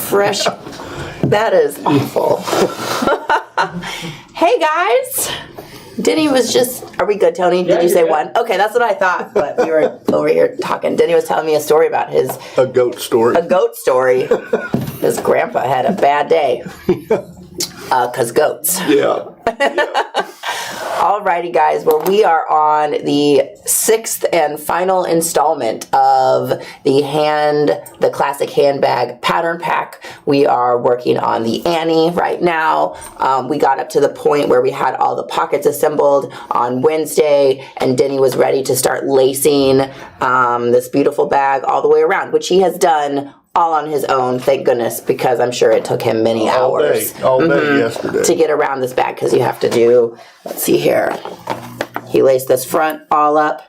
Fresh. That is awful. Hey guys. Denny was just, are we good, Tony? Did you say one? Okay, that's what I thought, but we were over here talking. Denny was telling me a story about a goat story. A goat story. His grandpa had a bad day. Because goats. Yeah. Alrighty, guys. Well, we are on the 6th and final installment of the classic handbag pattern pack. We are working on the Annie right now. We got up to the point where we had all the pockets assembled on Wednesday, and Denny was ready to start lacing this beautiful bag all the way around, which he has done all on his own, thank goodness, because I'm sure it took him many hours. All day yesterday. To get around this bag, because you have to do, let's see here. He laced this front all up,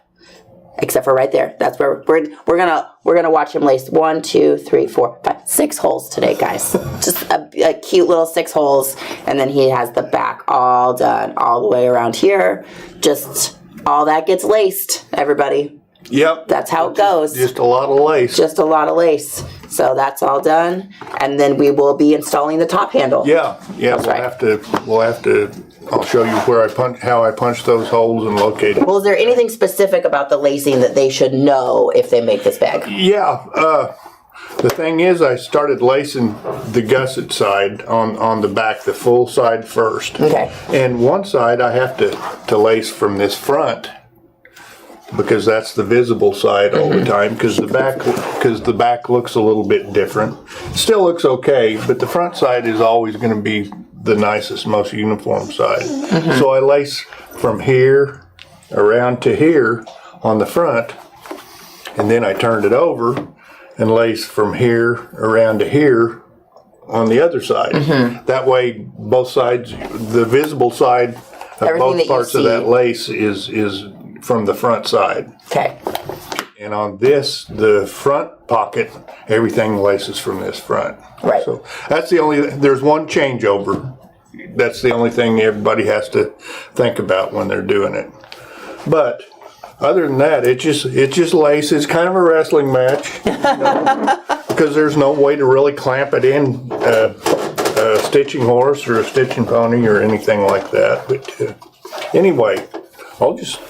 except for right there. That's where we're gonna watch him lace 1, 2, 3, 4, 5, 6 holes today, guys. Just a cute little 6 holes, and then he has the back all done all the way around here. Just all that gets laced, everybody. Yep. That's how it goes. Just a lot of lace. Just a lot of lace. So that's all done, and then we will be installing the top handle. Yeah. That's right. We'll have to. I'll show you where how I punch those holes and locate them. Well, is there anything specific about the lacing that they should know if they make this bag? Yeah. The thing is, I started lacing the gusset side on the back, the full side first. Okay. And one side I have to lace from this front, because that's the visible side all the time, because the back looks a little bit different. Still looks okay, but the front side is always going to be the nicest, most uniform side. So I lace from here around to here on the front, and then I turned it over and lace from here around to here on the other side. That way both sides, the visible side of Everything both parts of that lace is from the front side. Okay. And on this, the front pocket, everything laces from this front. Right. So that's there's one changeover. That's the only thing everybody has to think about when they're doing it. But other than that, it just laces. It's kind of a wrestling match. Because there's no way to really clamp it in a stitching horse or a stitching pony or anything like that. But anyway, I'll just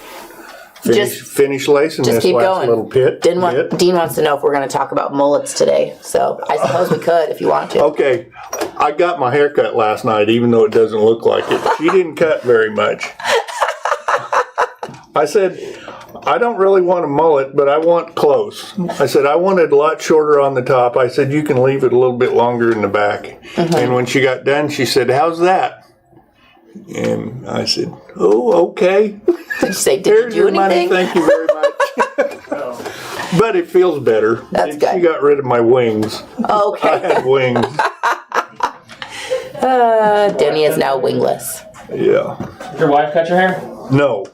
finish lacing this keep last going. little bit. Dean wants to know if we're going to talk about mullets today. So I suppose we could if you want to. Okay. I got my hair cut last night, even though it doesn't look like it. She didn't cut very much. I said, I don't really want a mullet, but I want close. I said, I want it a lot shorter on the top. I said, you can leave it a little bit longer in the back. And when she got done, she said, how's that? And I said, oh, okay. Did you say, Here's you do your anything? money, thank you very much. But it feels better. That's good. She got rid of my wings. Okay. I had wings. Denny is now wingless. Yeah. Did your wife cut your hair? No.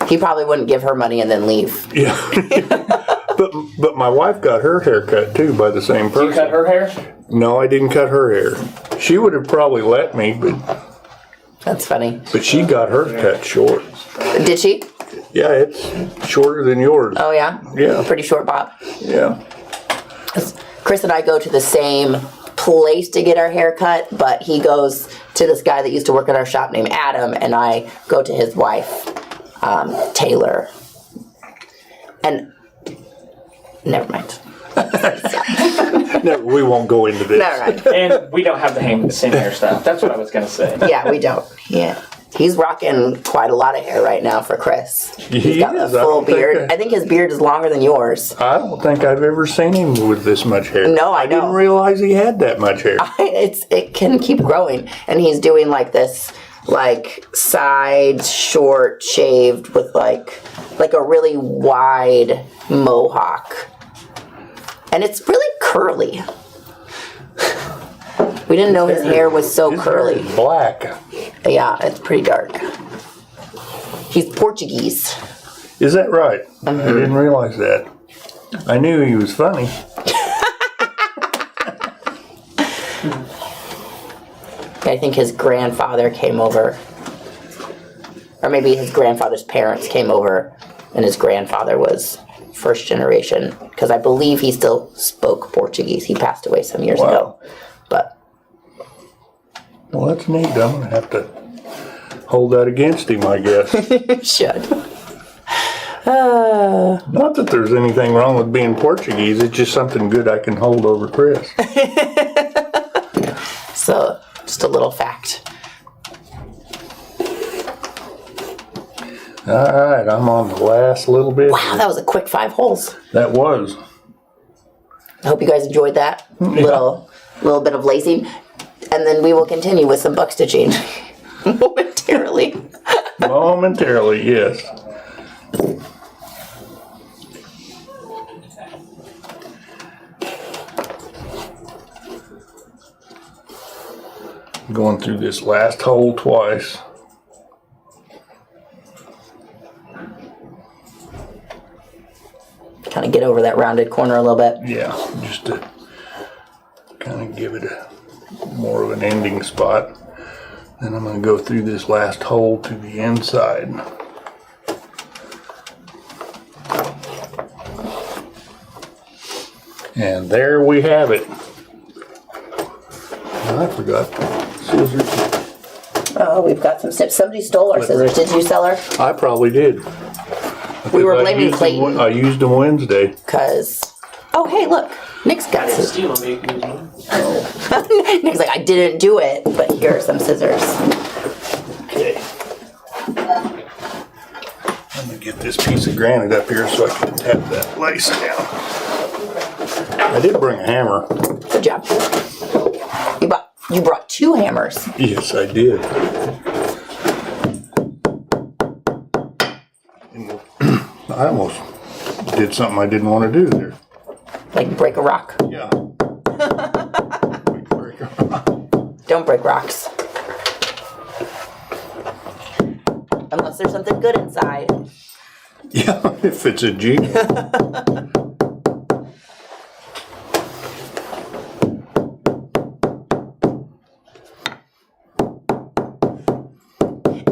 He probably wouldn't give her money and then leave. Yeah. But my wife got her hair cut too by the same person. Did you cut her hair? No, I didn't cut her hair. She would have probably let me, That's funny. but she got her cut short. Did she? Yeah, it's shorter than yours. Oh, yeah? Yeah. Pretty short bob. Yeah. Chris and I go to the same place to get our hair cut, but he goes to this guy that used to work at our shop named Adam, and I go to his wife, Taylor. And never mind. No, we won't go into this. All right. And we don't have the same hairstyle. That's what I was going to say. Yeah, we don't. Yeah. He's rocking quite a lot of hair right now for Chris. He's got a full beard. I think his beard is longer than yours. I don't think I've ever seen him with this much hair. No, I know. didn't realize he had that much hair. It can keep growing, and he's doing like this, like side short shaved with like a really wide mohawk, and it's really curly. We didn't know his hair was so curly. It's black. Yeah, it's pretty dark. He's Portuguese. Is that right? I didn't realize that. I knew he was funny. I think his grandfather came over, or maybe his grandfather's parents came over and his grandfather was first generation, because I believe he still spoke Portuguese. He passed away some years ago. But Well, that's neat. I'm going to have to hold that against him, I guess. should. Not that there's anything wrong with being Portuguese. It's just something good I can hold over Chris. So, just a little fact. All right, I'm on the last little bit. Wow, that was a quick 5 holes. That was. I hope you guys enjoyed that little bit of lacing. And then we will continue with some buck stitching momentarily. Momentarily, yes. Going through this last hole twice. Kind of get over that rounded corner a little bit. Yeah, just to kind of give it more of an ending spot. Then I'm going to go through this last hole to the inside. And there we have it. I forgot scissors. Oh, we've got some snips. Somebody stole our scissors. Did you sell her? I probably did. We were I blaming used Clayton. them- I used them Wednesday. Because, oh, hey, look. Nick's got scissors. Steal them, you can use them. Nick's like, I didn't do it, but here are some scissors. Okay. I'm going to get this piece of granite up here so I can tap that lace down. I did bring a hammer. Good job. You brought 2 hammers. Yes, I did. I almost did something I didn't want to do there. Like break a rock. Yeah. Don't break rocks. Unless there's something good inside. Yeah, if it's a Jeep.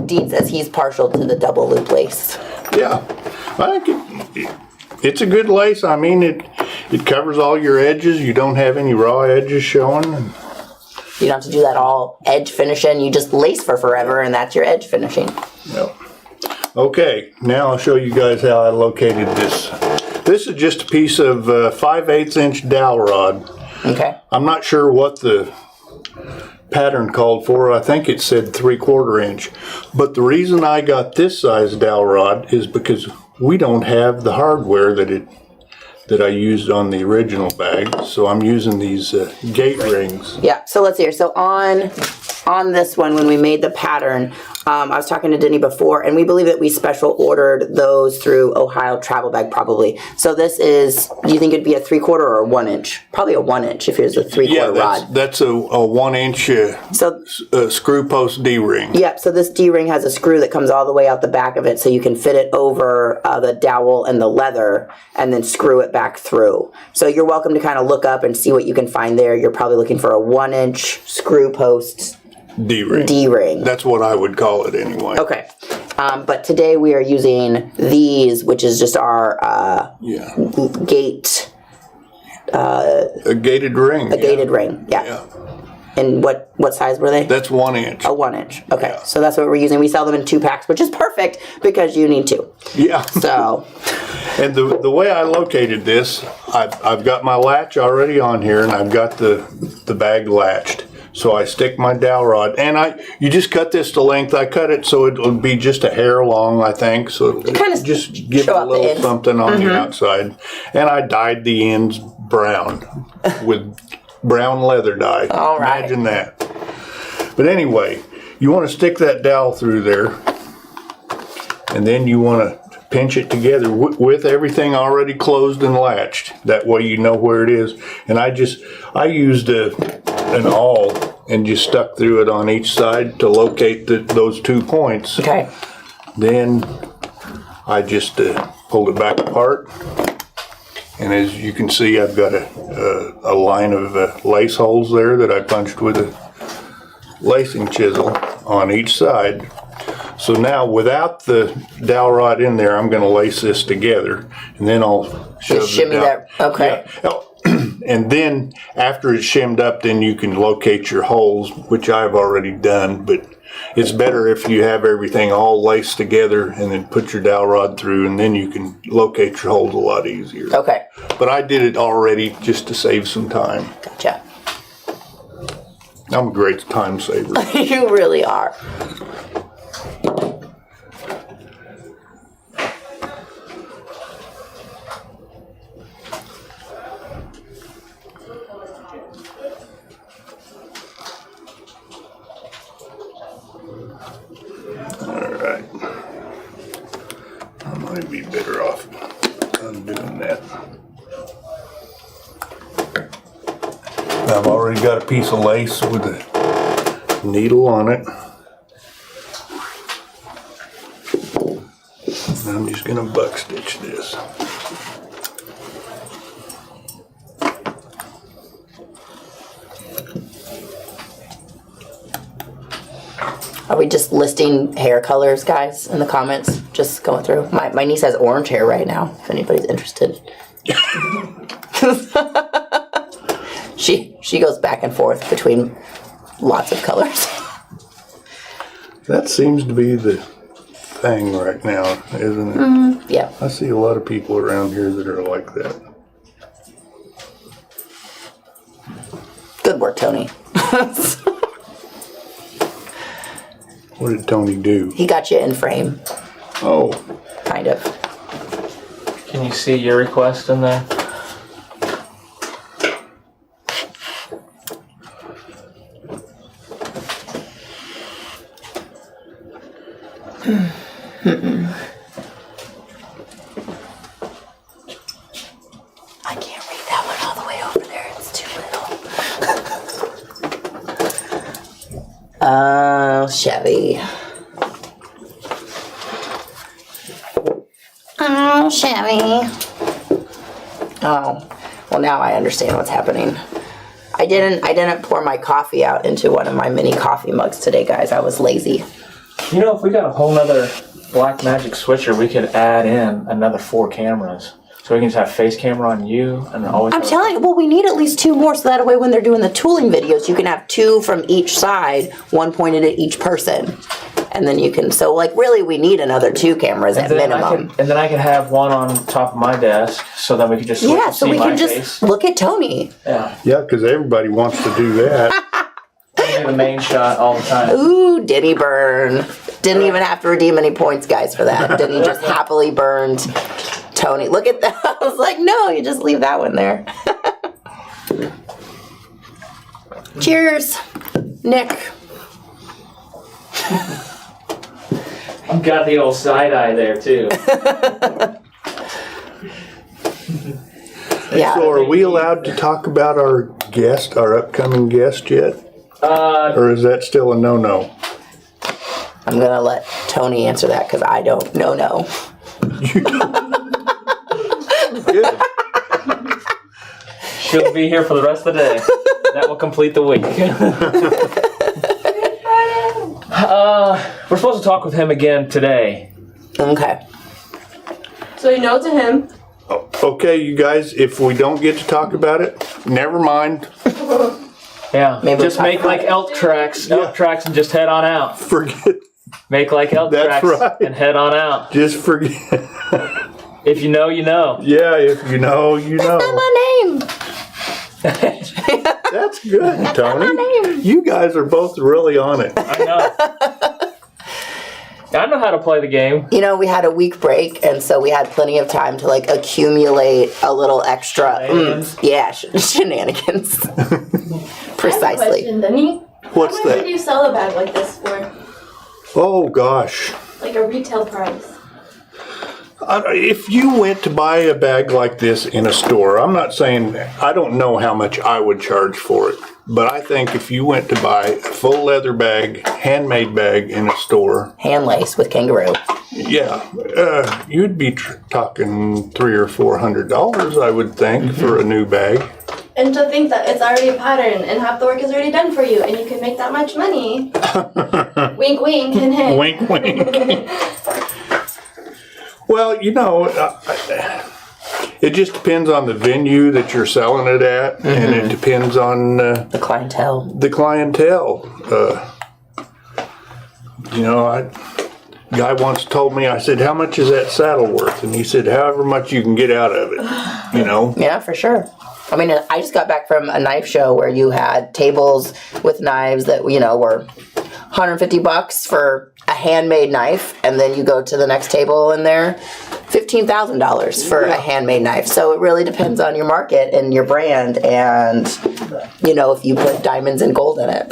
Dean says he's partial to the double loop lace. Yeah, I think it's a good lace. I mean, it covers all your edges. You don't have any raw edges showing. You don't have to do that all edge finishing. You just lace for forever, and that's your edge finishing. Yep. Okay, now I'll show you guys how I located this. This is just a piece of 5/8 inch dowel rod. Okay. I'm not sure what the pattern called for. I think it said 3/4 inch. But the reason I got this size dowel rod is because we don't have the hardware that I used on the original bag. So I'm using these gate rings. Yeah, so let's hear. So on this one, when we made the pattern, I was talking to Denny before, and we believe that we special ordered those through Ohio Travel Bag, probably. So this is, do you think it'd be a 3/4 or a 1 inch? Probably a 1 inch if it was a 3/4 rod. That's a 1 inch So screw post D-ring. Yep, so this D-ring has a screw that comes all the way out the back of it, so you can fit it over the dowel and the leather and then screw it back through. So you're welcome to kind of look up and see what you can find there. You're probably looking for a 1 inch screw post D-ring. D-ring. That's what I would call it anyway. Okay. But today we are using these, which is just our Yeah. gate, A gated ring. gated ring. Yeah. Yeah. And what size were they? That's 1 inch. A 1 inch. Okay. Yeah. So that's what we're using. We sell them in 2 packs, which is perfect because you need 2. Yeah. So... And the way I located this, I've got my latch already on here, and I've got the bag latched. So I stick my dowel rod, and you just cut this to length. I cut it so it'll be just a hair long, I think. So it'll kind of just give it show a out the little ends. something on the outside. And I dyed the ends brown with brown leather dye. All right. Imagine that. But anyway, you want to stick that dowel through there, and then you want to pinch it together with everything already closed and latched. That way you know where it is. And I used an awl and just stuck through it on each side to locate those 2 points. Okay. Then I just pulled it back apart. And as you can see, I've got a line of lace holes there that I punched with a lacing chisel on each side. So now without the dowel rod in there, I'm going to lace this together, and then I'll shove Just shimmy that. Okay. Yeah. Oh, and then after it's shimmed up, then you can locate your holes, which I've already done, but it's better if you have everything all laced together and then put your dowel rod through, and then you can locate your holes a lot easier. Okay. But I did it already just to save some time. Gotcha. I'm a great time saver. You really are. Alright. I might be better off undoing that. I've already got a piece of lace with a needle on it. And I'm just going to buck stitch this. Are we just listing hair colors, guys, in the comments? Just going through. My niece has orange hair right now, if anybody's interested. She goes back and forth between lots of colors. That seems to be the thing right now, isn't it? Yeah. I see a lot of people around here that are like that. Good work, Tony. What did Tony do? He got you in frame, Oh, kind of. Can you see your request in there? I can't read that one all the way over there. It's too little. Oh, Chevy. Oh, Chevy. Oh, well, now I understand what's happening. I didn't pour my coffee out into one of my mini coffee mugs today, guys. I was lazy. You know, if we got a whole nother Black Magic switcher, we could add in another 4 cameras. So we can just have face camera on you and then always. I'm telling you, well, we need at least 2 more so that way when they're doing the tooling videos, you can have 2 from each side, 1 pointed at each person. And then you can, so like really we need another 2 cameras at minimum. And then I could have one on top of my desk so that we could just Yeah, so see we my can just face. look at Tony. Yeah. yeah, because everybody wants to do that. The main shot all the time. Ooh, Denny burn. Didn't even have to redeem any points, guys, for that. Denny just happily burned Tony. Look at that. I was like, no, you just leave that one there. Cheers, Nick. I've got the old side eye there too. Yeah. So are we allowed to talk about our upcoming guest yet? Or is that still a no-no? I'm going to let Tony answer that because I don't know. Good. She'll be here for the rest of the day. That will complete the week. We're supposed to talk with him again today. Okay. So you know it's a him. Okay, you guys, if we don't get to talk about it, never mind. Yeah. Maybe just we'll make talk like about elk tracks and just head on out. Forget. Make like elk That's tracks right. and head on out. Just forget. If you know, you know. Yeah, if you know, you know. That's not my name. That's good, not Tony. my name. You guys are both really on it. I know. I know how to play the game. You know, we had a week break, and so we had plenty of time to like accumulate a little extra. Shenanigans. I have a Precisely. question, Denny. What's How much that? would you sell a bag like this for? Oh, gosh. Like a retail price? If you went to buy a bag like this in a store, I'm not saying, I don't know how much I would charge for it, but I think if you went to buy a full leather bag, handmade bag in a store, Hand lace with kangaroo. yeah, you'd be talking $300 or $400, I would think, for a new bag. And to think that it's already a pattern and half the work is already done for you and you can make that much money. Wink, wink, hint, hint. Wink, wink. Well, you know, it just depends on the venue that you're selling it at, and it depends on The clientele. the clientele. You know, guy once told me, I said, how much is that saddle worth? And he said, however much you can get out of it, you know. Yeah, for sure. I mean, I just got back from a knife show where you had tables with knives that, you know, were $150 for a handmade knife, and then you go to the next table and they're $15,000 for a handmade knife. So it really depends on your market and your brand, and you know, if you put diamonds and gold in it.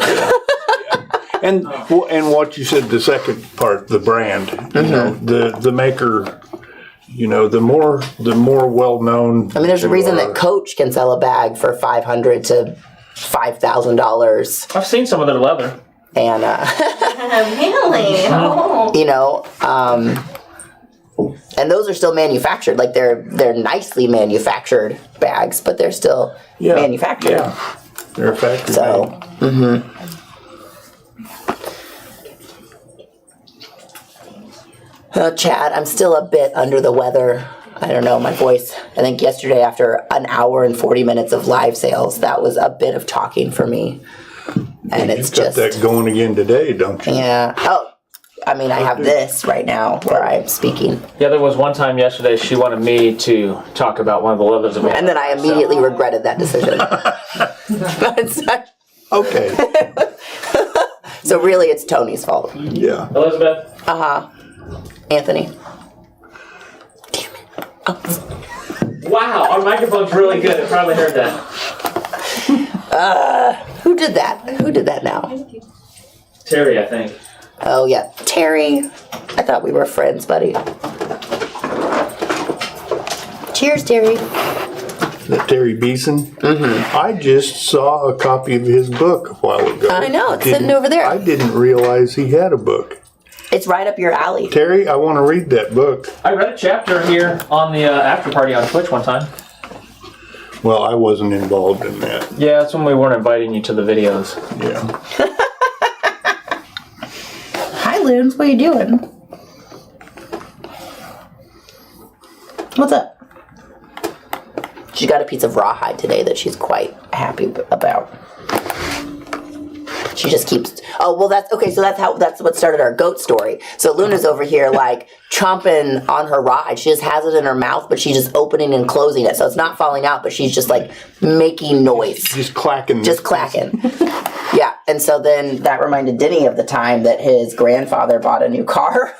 And what you said, the second part, the brand, you know, the maker, you know, the more well known. I mean, there's a reason that Coach can sell a bag for $500 to $5,000, I've seen some of their leather. and Really? Oh. you know, and those are still manufactured. Like they're nicely manufactured bags, but they're still manufactured. Yeah, they're a factory. So, Chad, I'm still a bit under the weather. I don't know, my voice. I think yesterday, after an hour and 40 minutes of live sales, that was a bit of talking for me. And it's You've got just that going again today, don't you? yeah. Oh, I mean, I have this right now where I'm speaking, Yeah, there was one time yesterday she wanted me to talk about one of the leathers that we had. and then I immediately regretted that decision. Okay. So really, it's Tony's fault. Yeah. Elizabeth? Anthony. Wow, our microphone's really good. I probably heard that. Who did that? Who did that now? Terry, I think. Oh, yeah. Terry. I thought we were friends, buddy. Cheers, Terry. That Terry Beeson. I just saw a copy of his book a while ago. I know, it's sitting over there. I didn't realize he had a book. It's right up your alley. Terry, I want to read that book. I read a chapter here on the after party on Twitch one time. Well, I wasn't involved in that. Yeah, that's when we weren't inviting you to the videos. Yeah. Hi, Loons. What are you doing? What's up? She got a piece of rawhide today that she's quite happy about. She just keeps. Oh well, that's okay. So that's what started our goat story. So Luna's over here like chomping on her rawhide. She just has it in her mouth, but she's just opening and closing it, so it's not falling out. But she's just like making noise, Just clacking. just clacking. Yeah, and so then that reminded Denny of the time that his grandfather bought a new car.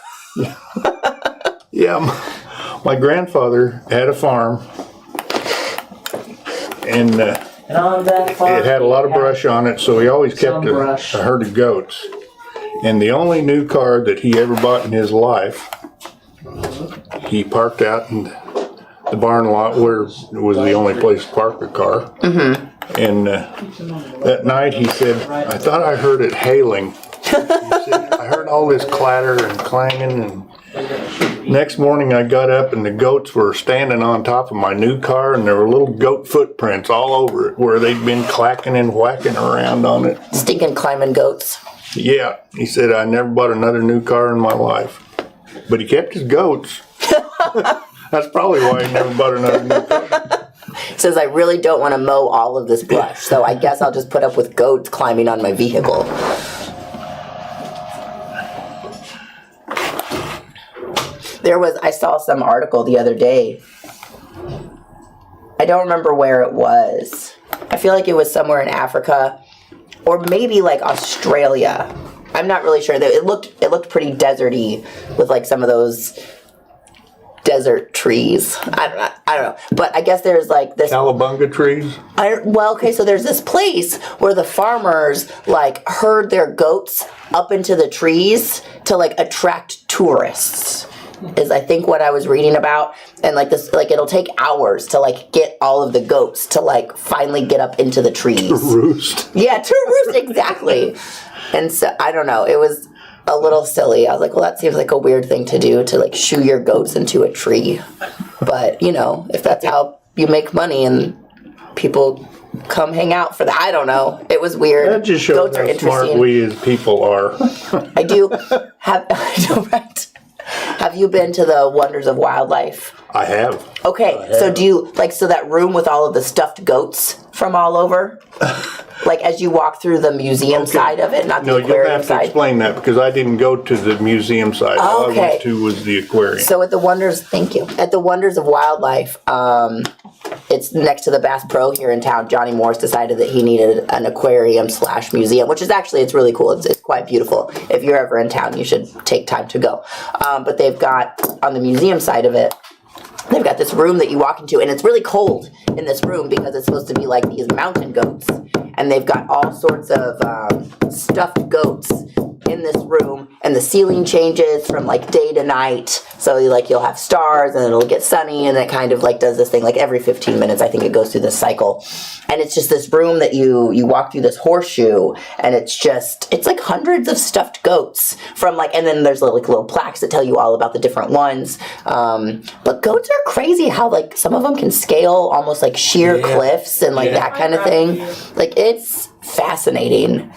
Yeah. My grandfather had a farm, and it had a lot of brush on it, so he always kept a herd of goats. And the only new car that he ever bought in his life, he parked out in the barn lot where it was the only place to park a car. And that night he said, I thought I heard it hailing. He said, I heard all this clatter and clanging, and next morning I got up and the goats were standing on top of my new car, and there were little goat footprints all over it where they'd been clacking and whacking around on it. Stinking climbing goats. Yeah, he said, I never bought another new car in my life. But he kept his goats. That's probably why he never bought another new car. Says I really don't want to mow all of this brush, so I guess I'll just put up with goats climbing on my vehicle. I saw some article the other day. I don't remember where it was. I feel like it was somewhere in Africa, or maybe like Australia. I'm not really sure. It looked pretty deserty with like some of those desert trees. I don't know. But I guess there's like this Cowabunga trees? So there's this place where the farmers like herd their goats up into the trees to like attract tourists. Is I think what I was reading about, and like this, like it'll take hours to like get all of the goats to like finally get up into the trees. To roost. Yeah, to roost, exactly. And so I don't know, it was a little silly. I was like, well, that seems like a weird thing to do, to like shoo your goats into a tree. But you know, if that's how you make money and people come hang out for that. I don't know. It was weird. That just shows Goats are how smart interesting. we as people are. I do have. I know, right? Have you been to the Wonders of Wildlife? I have. Okay, so do you like that room with all of the stuffed goats from all over? Like as you walk through the museum side of it, not the No, you'll aquarium have to side. explain that because I didn't go to the museum side. All I Okay. went to was the aquarium. So at the Wonders, thank you. At the Wonders of Wildlife, it's next to the Bass Pro here in town. Johnny Morris decided that he needed an aquarium / museum, which is actually, it's really cool. It's quite beautiful. If you're ever in town, you should take time to go. But they've got, on the museum side of it, they've got this room that you walk into, and it's really cold in this room because it's supposed to be like these mountain goats. And they've got all sorts of stuffed goats in this room, and the ceiling changes from like day to night. So you'll have stars, and it'll get sunny, and it kind of like does this thing like every 15 minutes. I think it goes through this cycle, and it's just this room that you walk through this horseshoe, and it's like hundreds of stuffed goats from like, and then there's like little plaques that tell you all about the different ones. But goats are crazy how like some of them can scale almost like sheer cliffs and like that kind of thing. Like it's fascinating.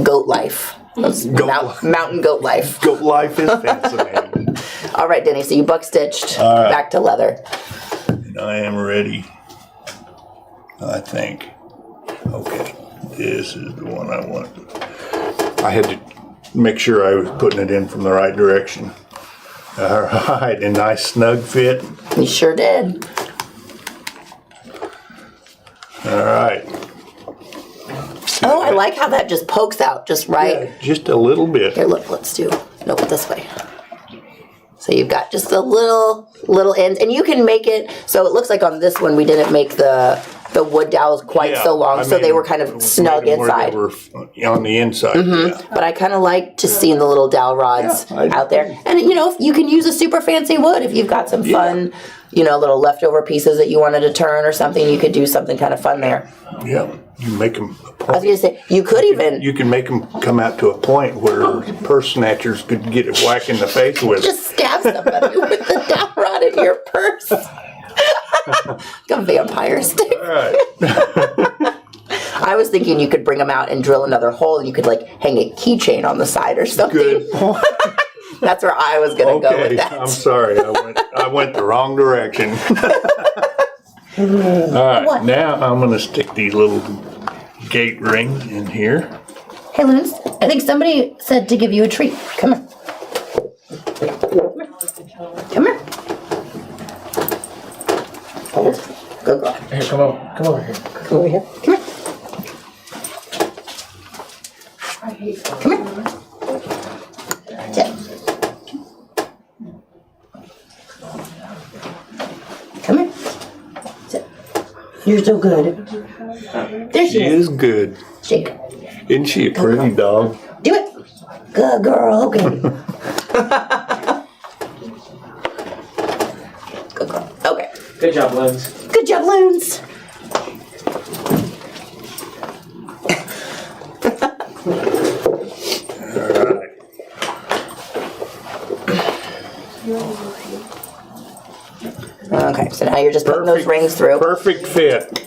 Goat life. Mountain goat life. Goat life is fascinating. All right, Denny, so you buck stitched right. back to leather. And I am ready, I think. Okay, this is the one I want. I had to make sure I was putting it in from the right direction. All right, a nice snug fit. You sure did. All right. Oh, I like how that just pokes out just right. Yeah, just a little bit. Here, look, let's do, nope, this way. So you've got just the little ends, and you can make it, so it looks like on this one we didn't make the wood dowels quite so long, so they were kind of snug inside. They were on the inside, yeah. But I kind of like just seeing the little dowel rods out there. And, you can use a super fancy wood if you've got some fun, little leftover pieces that you wanted to turn or something. You could do something kind of fun there. Yeah, you make them. I was going to say, you could even You can make them come out to a point where purse snatchers could get a whack in the face with it. just stab somebody with the dowel rod in your purse. Like a vampire stick. All right. I was thinking you could bring them out and drill another hole, and you could like hang a keychain on the side or something. Good. That's where I was going to go with that. I'm sorry. I went the wrong direction. All right. What? Now I'm going to stick these little gate rings in here. Hey, Loons, I think somebody said to give you a treat. Come here. Come here. Hold. Good girl. Here, come over here. Come over here. Come here. Come here. Sit. Come here. Sit. You're so good. There she She is. is good. Shake. Isn't she a pretty dog? Do it. Good girl. Okay. Good girl. Okay. Good job, Loons. Good job, Loons. All right. Okay, so now you're just putting those rings through. Perfect fit.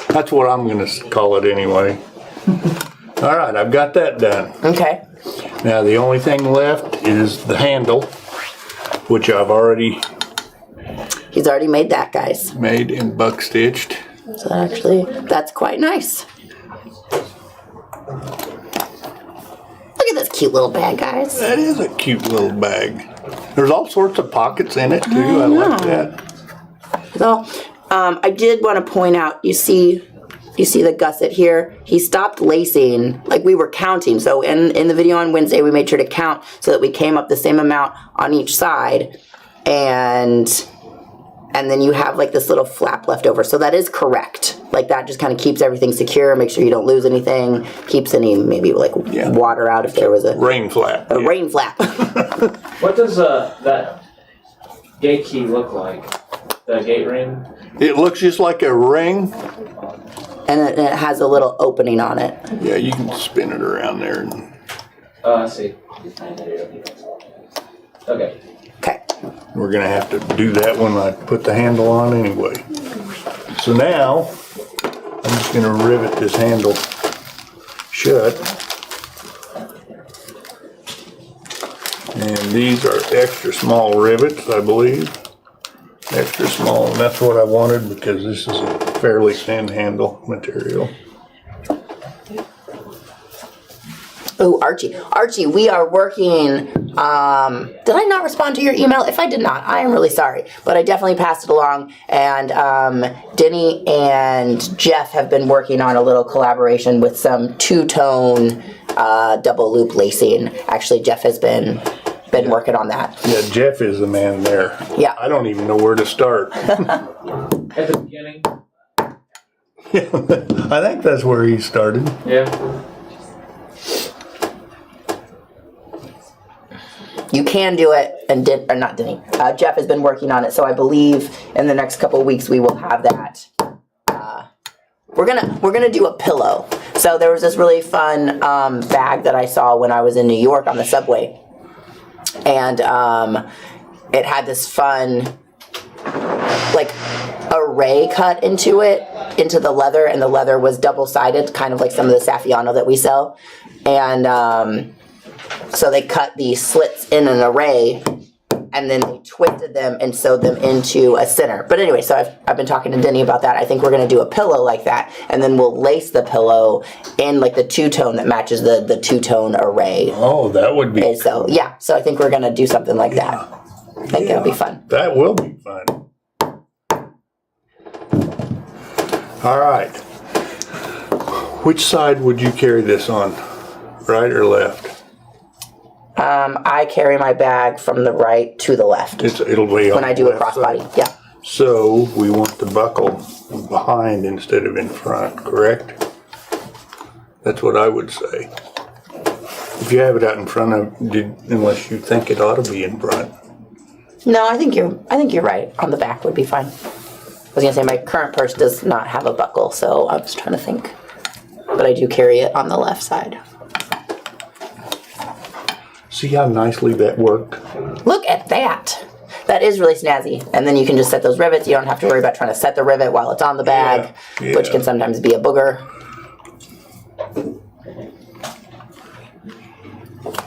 That's what I'm going to call it anyway. All right, I've got that done. Okay. Now the only thing left is the handle, which I've already He's already made that, guys. made and buck stitched. So actually, that's quite nice. Look at this cute little bag, guys. That is a cute little bag. There's all sorts of pockets in it too. I like that. So, I did want to point out, you see the gusset here? He stopped lacing, like we were counting. So in the video on Wednesday, we made sure to count so that we came up the same amount on each side. And then you have like this little flap left over. So that is correct. Like that just kind of keeps everything secure, make sure you don't lose anything, keeps any maybe like water out if there was a Rain flap. rain flap. What does that gate key look like? The gate ring? It looks just like a ring. And it has a little opening on it. Yeah, you can spin it around there. And Oh, I see. Okay. Okay. we're gonna have to do that when I put the handle on anyway. So now, I'm just going to rivet this handle shut. And these are extra small rivets, I believe. Extra small, and that's what I wanted because this is a fairly thin handle material. Oh, Archie, we are working, did I not respond to your email? If I did not, I am really sorry, but I definitely passed it along, and Denny and Jeff have been working on a little collaboration with some two-tone double loop lacing. Actually, Jeff has been working on that. Yeah, Jeff is the man there. Yeah. I don't even know where to start. At the beginning. I think that's where he started. Yeah. You can do it, and not Denny. Jeff has been working on it, so I believe in the next couple of weeks we will have that. We're gonna do a pillow. So there was this really fun bag that I saw when I was in New York on the subway, and it had this fun like array cut into it, into the leather, and the leather was double-sided, kind of like some of the Saffiano that we sell, and so they cut these slits in an array, and then they twisted them and sewed them into a center. But anyway, so I've been talking to Denny about that. I think we're going to do a pillow like that, and then we'll lace the pillow in like the two-tone that matches the two-tone array. Oh, that would be And so, yeah, so I think we're going to do something like that. I think it'll be fun. That will be fun. All right. Which side would you carry this on? Right or left? I carry my bag from the right to the left It'll be on when I do the a left crossbody. side. Yeah. So we want the buckle behind instead of in front, correct? That's what I would say. If you have it out in front of, unless you think it ought to be in front. No, I think you're right. On the back would be fine. I was gonna say my current purse does not have a buckle, so I was trying to think. But I do carry it on the left side. See how nicely that worked? Look at that. That is really snazzy. And then you can just set those rivets. You don't have to worry about trying to set the rivet while it's on the bag, Yeah. which can sometimes be a booger.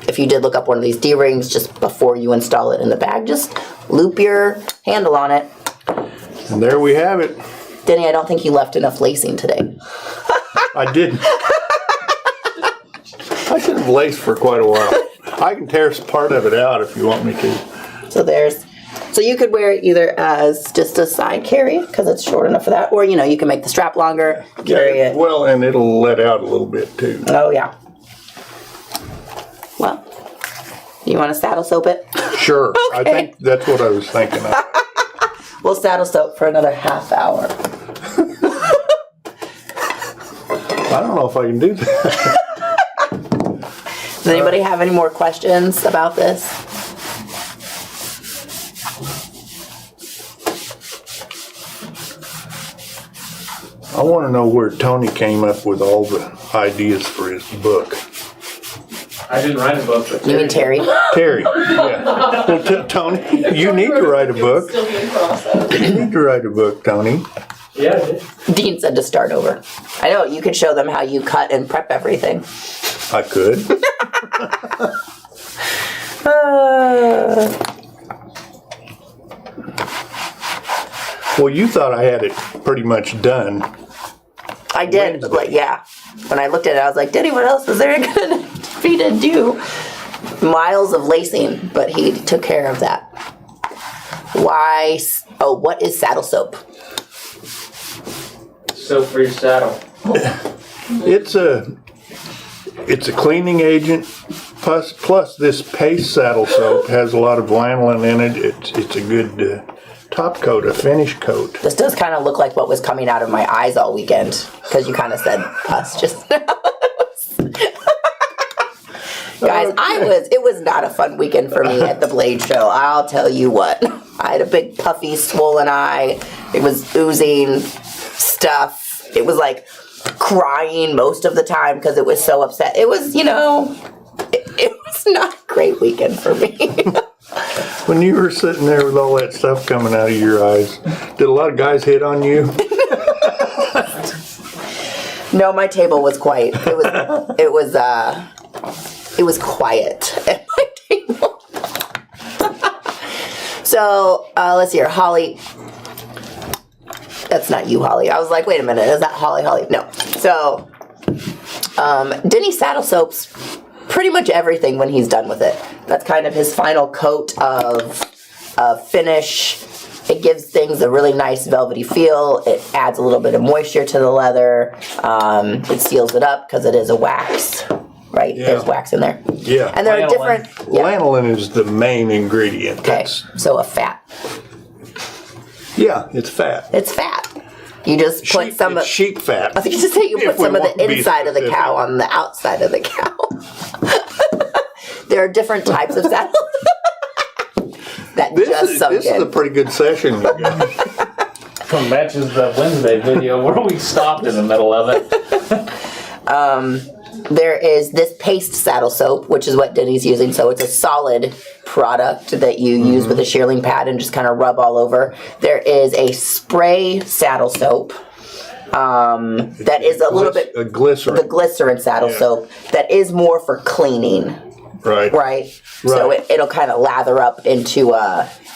If you did look up one of these D-rings just before you install it in the bag, just loop your handle on it. And there we have it. Denny, I don't think you left enough lacing today. I didn't. I should have laced for quite a while. I can tear part of it out if you want me to. So you could wear it either as just a side carry, because it's short enough for that, or you can make the strap longer, carry it. Well, and it'll let out a little bit too. Oh yeah. Well, you want to saddle soap it? Sure. Okay. I think that's what I was thinking of. We'll saddle soap for another half hour. I don't know if I can do that. Does anybody have any more questions about this? I want to know where Tony came up with all the ideas for his book. I didn't write a book, but You mean Terry? Terry, yeah. Well, Tony, you need to write a book. Still being processed. You need to write a book, Tony. yeah, I did. Dean said to start over. I know, you could show them how you cut and prep everything. I could. Well, you thought I had it pretty much done. I did, but yeah. When I looked at it, I was like, Denny, what else is there gonna be to do? Miles of lacing, but he took care of that. Why? Oh, what is saddle soap? Soap for your saddle. It's a cleaning agent. Plus this paste saddle soap has a lot of lanolin in it. It's a good top coat, a finish coat. This does kind of look like what was coming out of my eyes all weekend, because you kind of said us just now. Guys, it was not a fun weekend for me at the Blade Show. I'll tell you what. I had a big puffy, swollen eye. It was oozing stuff. It was like crying most of the time because it was so upset. It was, it was not a great weekend for me. When you were sitting there with all that stuff coming out of your eyes, did a lot of guys hit on you? No, my table was quiet. It was quiet at my table. So let's see here, Holly. That's not you, Holly. I was like, wait a minute, is that Holly? No. So Denny saddle soaps pretty much everything when he's done with it. That's kind of his final coat of finish. It gives things a really nice velvety feel. It adds a little bit of moisture to the leather. It seals it up because it is a wax, right? Yeah. There's wax in there. Yeah. And there are different... Yeah. Lanolin is the main ingredient. Okay, so a fat. Yeah, it's fat. It's fat. You just put some of... sheep fat. I was going to say you put If we some of want the to be inside of the specific. cow on the outside of the cow. There are different types of saddles. That just sunk This is a in. pretty good session, you guys. Matches the Wednesday video where we stopped in the middle of it. There is this paste saddle soap, which is what Denny's using. So it's a solid product that you use with a shearling pad and just kind of rub all over. There is a spray saddle soap that is a little bit... A glycerin. The glycerin saddle soap that is more for cleaning. Right. So it'll kind of lather up into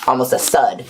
almost a sud.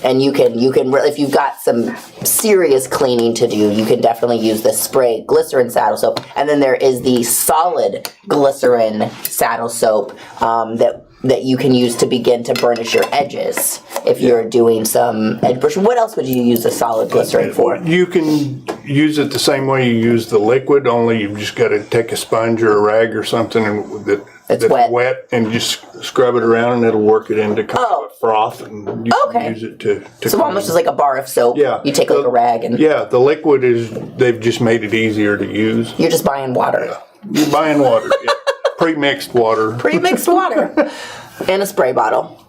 And you can really, if you've got some serious cleaning to do, you can definitely use the spray glycerin saddle soap. And then there is the solid glycerin saddle soap that you can use to begin to burnish your edges if you're doing some edge brush. What else would you use the solid glycerin for? You can use it the same way you use the liquid, only you've just got to take a sponge or a rag or something that's wet and just scrub it around and it'll work it into kind of a froth and you can use it to So almost as like a bar of soap. Yeah. You take like a rag and... Yeah, the liquid they've just made it easier to use. You're just buying water. You're buying water. Yeah. Pre-mixed water. Pre-mixed water. In a spray bottle.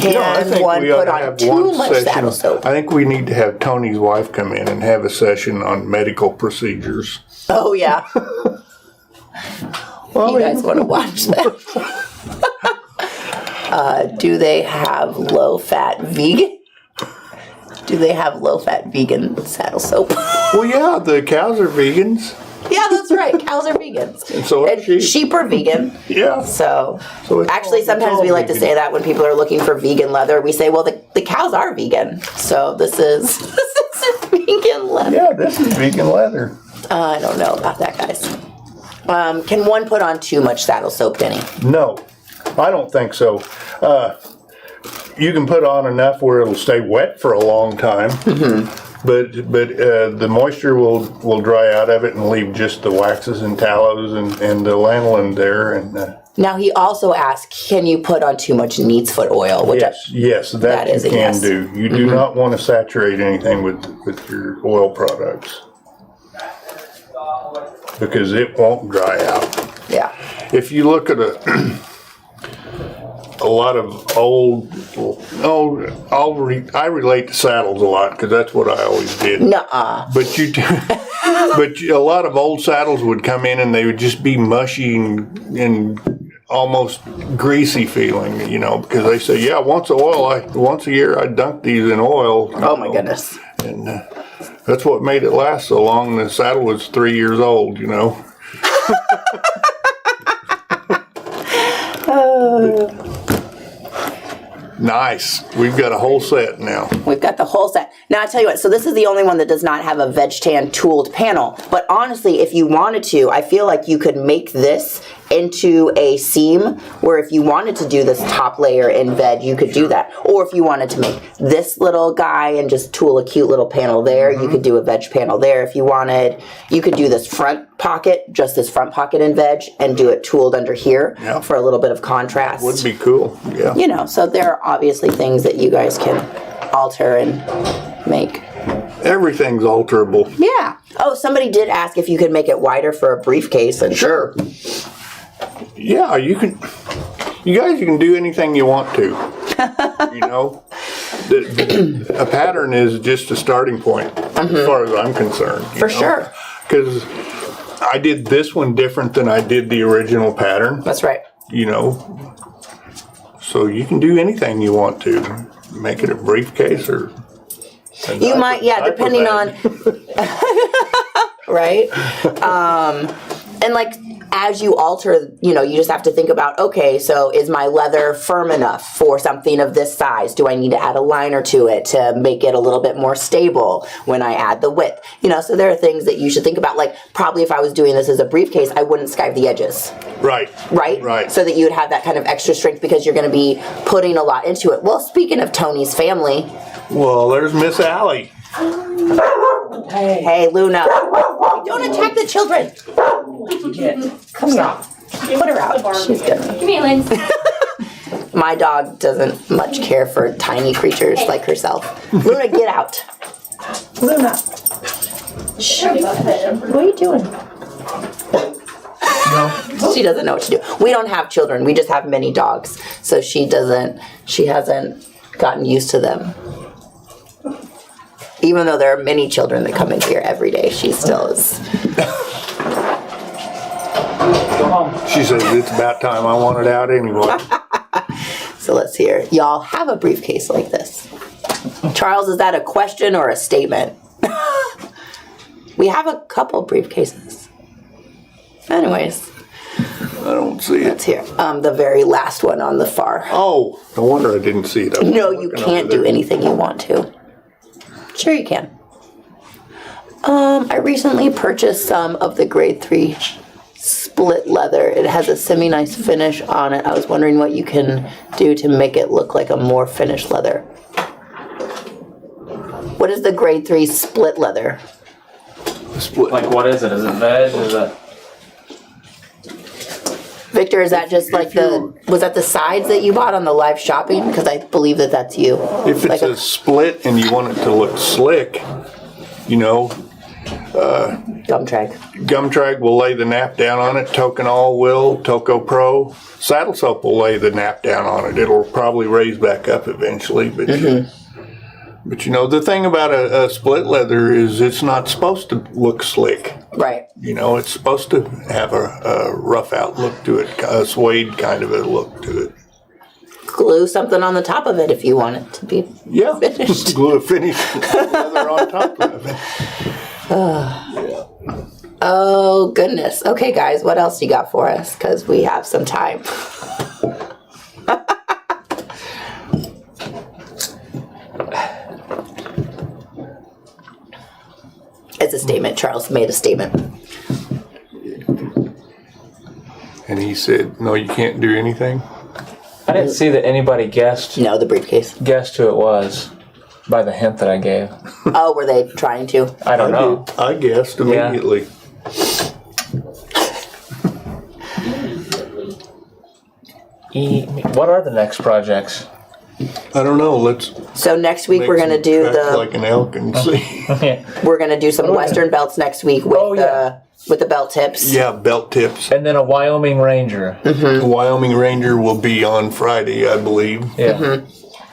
Can I think one we ought put to on have too one much session. saddle soap? I think we need to have Tony's wife come in and have a session on medical procedures. Oh, yeah. You guys want to watch that? Do they have low-fat vegan? Do they have low-fat vegan saddle soap? Well, yeah, the cows are vegans. Yeah, that's right. Cows are vegans. And so are sheep. Sheep are vegan. Yeah. So it's actually, all- sometimes it's all we like to vegan. say that when people are looking for vegan leather, we say, well, the cows are vegan. So this is vegan leather. Yeah, this is vegan leather. I don't know about that, guys. Can one put on too much saddle soap, Denny? No, I don't think so. You can put on enough where it'll stay wet for a long time, but the moisture will dry out of it and leave just the waxes and tallows and the lanolin there. And Now, he also asked, can you put on too much neat's foot oil? Which yes, that is you a can yes. do. You do not want to saturate anything with your oil products because it won't dry out. Yeah. If you look at a lot of I relate to saddles a lot because that's what I always did. Nuh-uh. But a lot of old saddles would come in and they would just be mushy and almost greasy feeling, because they say, yeah, once a year I dunk these in oil. Oh, my goodness. And that's what made it last so long. The saddle was 3 years old, Nice. We've got a whole set now. We've got the whole set. Now, I tell you what, so this is the only one that does not have a veg tan tooled panel. But honestly, if you wanted to, I feel like you could make this into a seam where if you wanted to do this top layer in veg, you could do that. Or if you wanted to make this little guy and just tool a cute little panel there, you could do a veg panel there. If you wanted, you could do this front pocket, just this front pocket in veg, and do it tooled under here for a little bit of contrast. Would be cool, yeah. So there are obviously things that you guys can alter and make. Everything's alterable. Yeah. Oh, somebody did ask if you could make it wider for a briefcase. And Sure. Yeah, you can do anything you want to. A pattern is just a starting point as far as I'm concerned. For sure. Because I did this one different than I did the original pattern. That's right. So you can do anything you want to. Make it a briefcase or... You might, depending on... right? And like, as you alter, you just have to think about, okay, so is my leather firm enough for something of this size? Do I need to add a liner to it to make it a little bit more stable when I add the width? So there are things that you should think about. Like, probably if I was doing this as a briefcase, I wouldn't skive the edges. Right. Right? So that you would have that kind of extra strength because you're going to be putting a lot into it. Well, speaking of Tony's family. Well, there's Miss Allie. Hey, Luna. Don't attack the children. Come here. Put her out. She's good. Come here, Lindsay. My dog doesn't much care for tiny creatures like herself. Luna, get out. Luna. What are you doing? No. She doesn't know what to do. We don't have children. We just have many dogs. So she hasn't gotten used to them. Even though there are many children that come in here every day, she still is. Go home. She says it's about time. I want it out anyway. So let's hear. Y'all have a briefcase like this. Charles, is that a question or a statement? We have a couple briefcases. Anyways. I don't see it. Let's hear. The very last one on the far. Oh, no wonder I didn't see it. No, you can't do anything you want to. Sure you can. I recently purchased some of the grade 3 split leather. It has a semi-nice finish on it. I was wondering what you can do to make it look like a more finished leather. What is the grade 3 split leather? Split. Like, what is it? Is it veg? Is it? Victor, is that just like was that the sides that you bought on the live shopping? Because I believe that's you. If it's like a split and you want it to look slick, Gumtrag. Gumtrag will lay the nap down on it. Tokenol will. Toco Pro. Saddle Soap will lay the nap down on it. It'll probably raise back up eventually. But, but the thing about a split leather is it's not supposed to look slick. Right. It's supposed to have a rough out look to it, a suede kind of a look to it. Glue something on the top of it if you want it to be finished. Glue a finished leather on top of it. Oh, goodness. Okay, guys, what else you got for us? Because we have some time. It's a statement. Charles made a statement. And he said, no, you can't do anything? I didn't see that anybody guessed No, the briefcase. who it was by the hint that I gave. Oh, were they trying to? I don't know. I guessed immediately. What are the next projects? I don't know. Let's So next week make we're going to some do tracks like an elk and see. we're going to do some Western belts next week with with the belt tips. Yeah, belt tips. And then a Wyoming Ranger. The Wyoming Ranger will be on Friday, I believe. Yeah.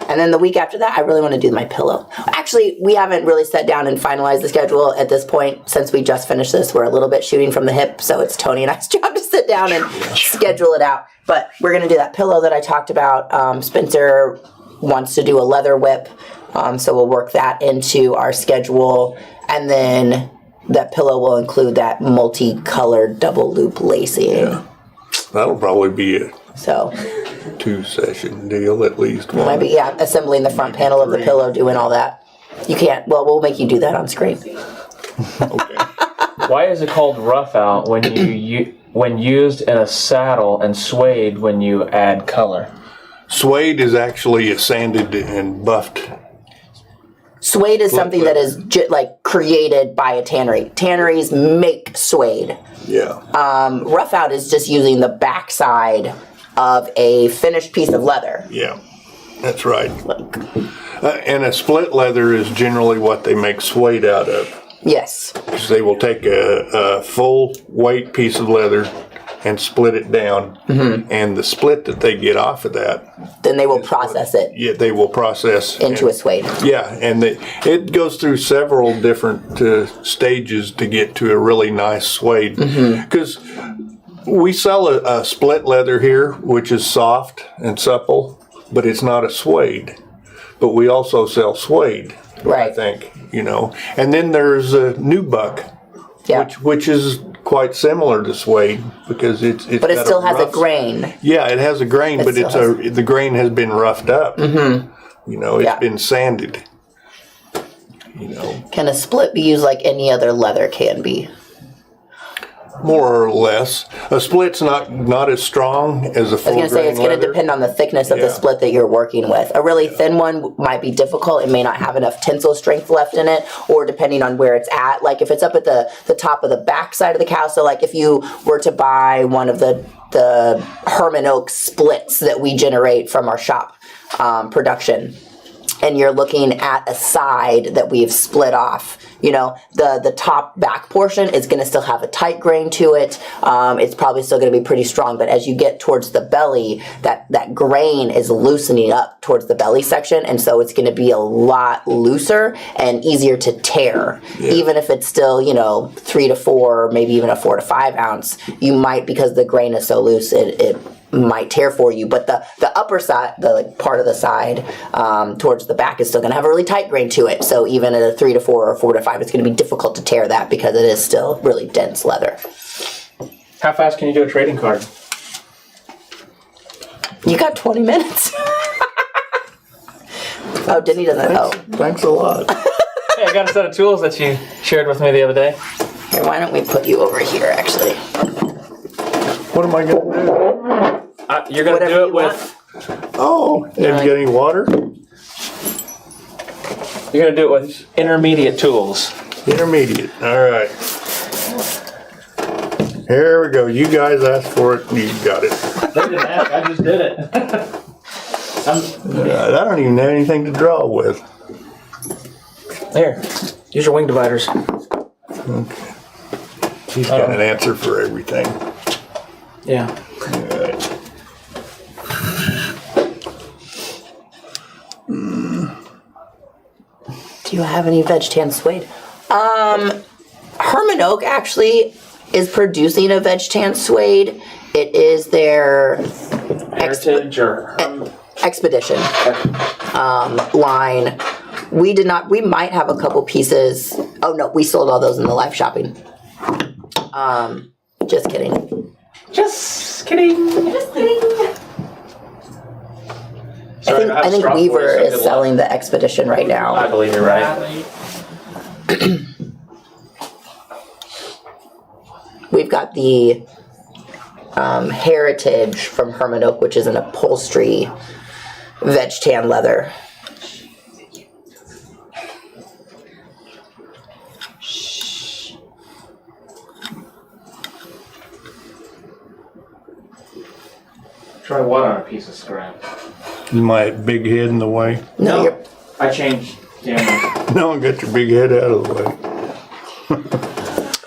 And then the week after that, I really want to do my pillow. Actually, we haven't really sat down and finalized the schedule at this point since we just finished this. We're a little bit shooting from the hip, so it's Tony and I's job to sit down and schedule it out. But we're going to do that pillow that I talked about. Spencer wants to do a leather whip, so we'll work that into our schedule. And then that pillow will include that multicolored double loop lacing. Yeah. That'll probably be a So 2-session deal at least. might be assembling the front panel of the pillow, doing all that. You can't. Well, we'll make you do that on screen. Okay. Why is it called rough out when used in a saddle and suede when you add color? Suede is actually a sanded and buffed. Suede is something that is created by a tannery. Tanneries make suede. Yeah. Rough out is just using the backside of a finished piece of leather. Yeah. That's right. And a split leather is generally what they make suede out of. Yes. Because they will take a full weight piece of leather and split it down. Mm-hmm. And the split that they get off of that. Then they will process it. Yeah, they will process. Into a suede. Yeah, and it goes through several different stages to get to a really nice suede. Because we sell a split leather here, which is soft and supple, but it's not a suede. But we also sell suede, Right. I think, And then there's a nubuck, Yeah. which is quite similar to suede because it's But it got still has a rough- grain. Yeah, it has a grain, but the grain has been roughed up. Mm-hmm. You know, it's been sanded. You know, Can a split be used like any other leather can be? more or less. A split's not as strong as a full I was going to say, it's going to depend on the thickness of the split that you're working with. A really thin one might be difficult. It may not have enough tensile strength left in it, or depending on where it's at. Like if it's up at the top of the back side of the cow, so like if you were to buy one of the Herman Oak splits that we generate from our shop production, and you're looking at a side that we've split off, you know, the top back portion is going to still have a tight grain to it. It's probably still going to be pretty strong, but as you get towards the belly, that grain is loosening up towards the belly section, and so it's going to be a lot looser and easier to tear. Yeah. Even if it's still, you know, 3 to 4, maybe even a 4 to 5 ounce, you might, because the grain is so loose, it might tear for you, but the upper side, the like part of the side towards the back is still going to have a really tight grain to it. So even at a 3 to 4 or 4 to 5, it's going to be difficult to tear that because it is still really dense leather. How fast can you do a trading card? You got 20 minutes. Oh, Denny doesn't know. Thanks a lot. Hey, I got a set of tools that you shared with me the other day. Here, why don't we put you over here, actually? What am I going to do? You're going to do it with... Oh, and get any water? You're going to do it with intermediate tools. Intermediate. All right. Here we go. You guys asked for it. You got it. They didn't ask. I just did it. I don't even have anything to draw with. There. Use your wing dividers. Okay. He's got an answer for everything. Yeah. All right. Do you have any veg tan suede? Herman Oak actually is producing a veg tan suede. It is their Heritage or... Expedition line. We might have a couple pieces. Oh no, we sold all those in the live shopping. Just kidding. Just kidding. Just kidding. Sorry, I think Weaver is selling the Expedition right I now. believe you're right. We've got the Heritage from Herman Oak, which is an upholstery veg tan leather. Try what on a piece of scrap? Is my big head in the way? No, you're, I changed cameras. No, get your big head out of the way.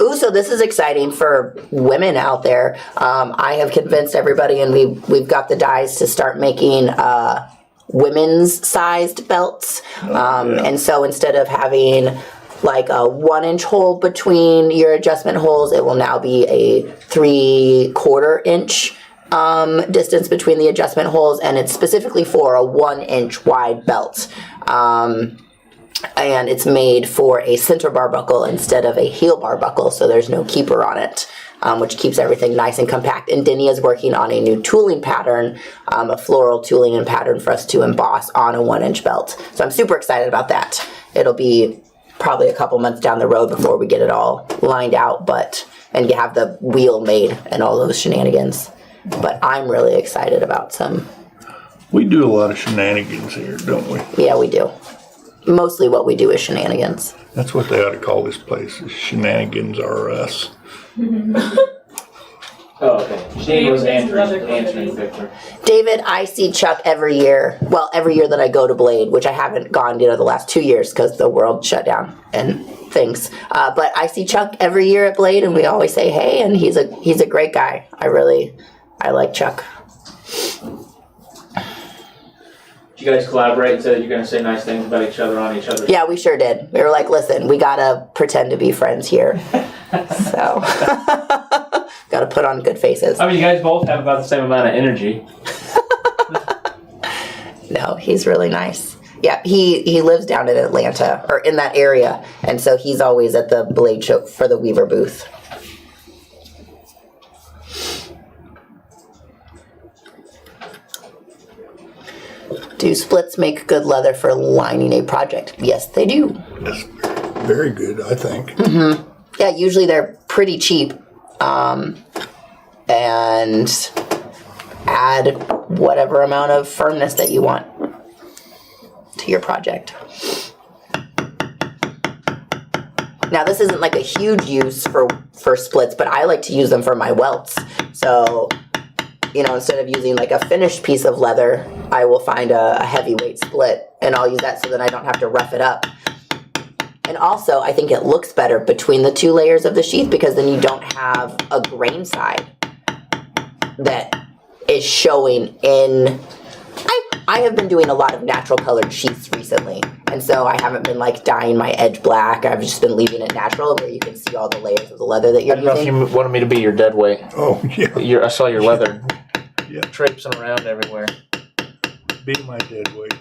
ooh, so this is exciting for women out there. I have convinced everybody, and we've got the dyes to start making women's sized belts. And so instead of having like a 1-inch hole between your adjustment holes, it will now be a 3/4 inch distance between the adjustment holes, and it's specifically for a 1-inch wide belt. And it's made for a center bar buckle instead of a heel bar buckle, so there's no keeper on it, which keeps everything nice and compact. And Denny is working on a new tooling pattern, a floral tooling and pattern for us to emboss on a 1-inch belt. So I'm super excited about that. It'll be probably a couple months down the road before we get it all lined out, and you have the wheel made and all those shenanigans. But I'm really excited about some. We do a lot of shenanigans here, don't we? Yeah, we do. Mostly what we do is shenanigans. That's what they ought to call this place. Is Shenanigans are us. Oh, okay. She was answering Victor. David, I see Chuck every year. Well, every year that I go to Blade, which I haven't gone, the last 2 years because the world shut down and things. But I see Chuck every year at Blade, and we always say hey, and he's a great guy. I like Chuck. Did you guys collaborate and say that you're going to say nice things about each other on each other? Yeah, we sure did. We were like, listen, we gotta pretend to be friends here. So, gotta put on good faces. I mean, you guys both have about the same amount of energy. No, he's really nice. Yeah, he lives down in Atlanta, or in that area, and so he's always at the blade show for the Weaver booth. Do splits make good leather for lining a project? Yes, they do. That's very good, I think. Mm-hmm. Yeah, usually they're pretty cheap, and add whatever amount of firmness that you want to your project. Now, this isn't like a huge use for splits, but I like to use them for my welts. So, you know, instead of using like a finished piece of leather, I will find a heavyweight split, and I'll use that so that I don't have to rough it up. And also, I think it looks better between the two layers of the sheath, because then you don't have a grain side that is showing in. I have been doing a lot of natural colored sheaths recently, and so I haven't been like dyeing my edge black. I've just been leaving it natural, where you can see all the layers of the leather that you're using. I don't know if you wanted me to be your dead weight. Oh, yeah. I saw your leather Yeah. traipsing around everywhere. Be my dead weight.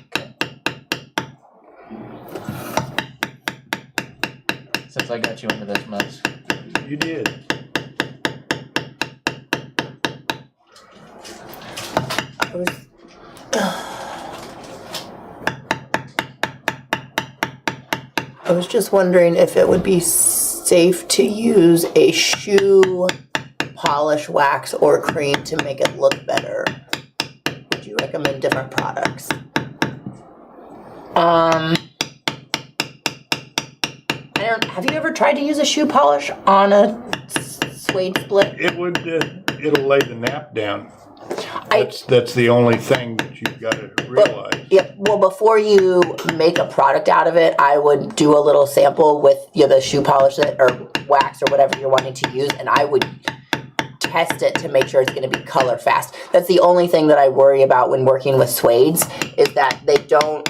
Since I got you into this mess. You did. I was just wondering if it would be safe to use a shoe polish wax or cream to make it look better. Would you recommend different products? Have you ever tried to use a shoe polish on a suede split? It'll lay the nap down. That's the only thing that you've got to realize. Yep. Well, before you make a product out of it, I would do a little sample with the shoe polish or wax or whatever you're wanting to use, and I would test it to make sure it's going to be color fast. That's the only thing that I worry about when working with suedes, is that they don't,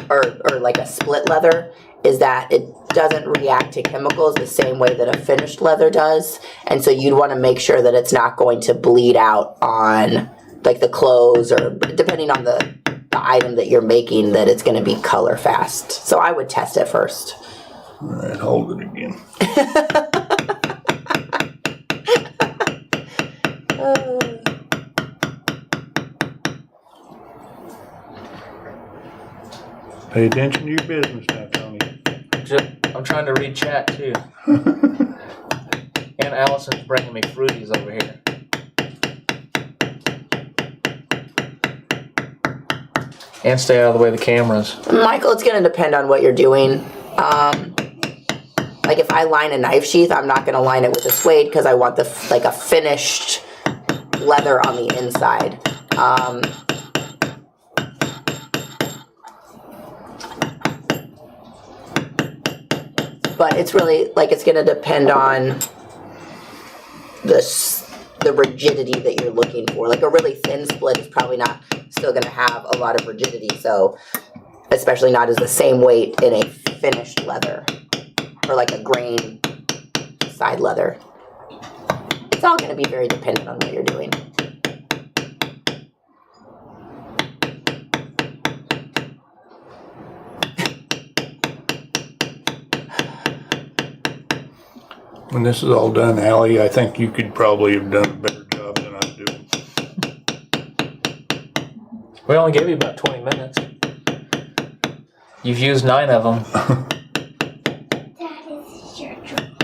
or like a split leather, is that it doesn't react to chemicals the same way that a finished leather does. And so you'd want to make sure that it's not going to bleed out on like the clothes, or depending on the item that you're making, that it's going to be color fast. So I would test it first. All right, hold it again. Pay attention to your business now, Tony. I'm trying to read chat too. And Allison's bringing me fruities over here. And stay out of the way of the cameras. Michael, it's going to depend on what you're doing. Like if I line a knife sheath, I'm not going to line it with a suede, because I want a finished leather on the inside. But it's really, it's going to depend on the rigidity that you're looking for. Like a really thin split is probably not still going to have a lot of rigidity, so especially not as the same weight in a finished leather or like a grain side leather. It's all going to be very dependent on what you're doing. When this is all done, Allie, I think you could probably have done a better job than I'm doing. We only gave you about 20 minutes. You've used 9 of them. That is your drawing.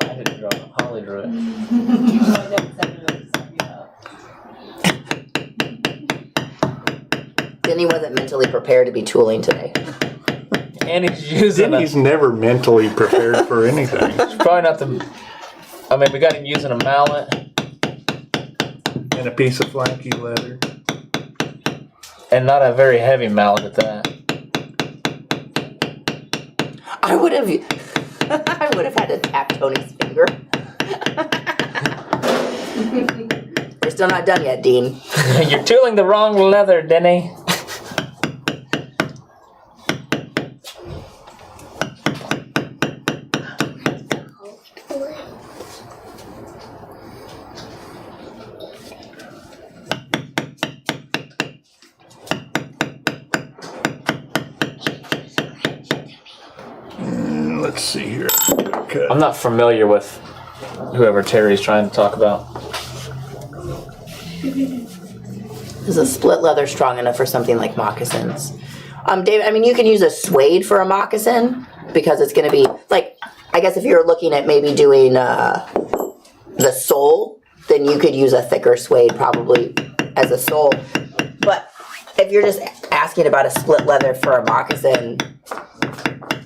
I didn't draw them. Holly drew it. Denny wasn't mentally prepared to be tooling today. And he's using Denny's never mentally prepared for anything. It's probably not the... I mean, we got him using a mallet. And a piece of flaky leather. And not a very heavy mallet at that. I would have had to tap Tony's finger. We're still not done yet, Dean. You're tooling the wrong leather, Denny. let's see here. Okay. I'm not familiar with whoever Terry's trying to talk about. Is a split leather strong enough for something like moccasins? David, I mean, you can use a suede for a moccasin because it's going to be like, I guess if you're looking at maybe doing the sole, then you could use a thicker suede probably as a sole. But if you're just asking about a split leather for a moccasin,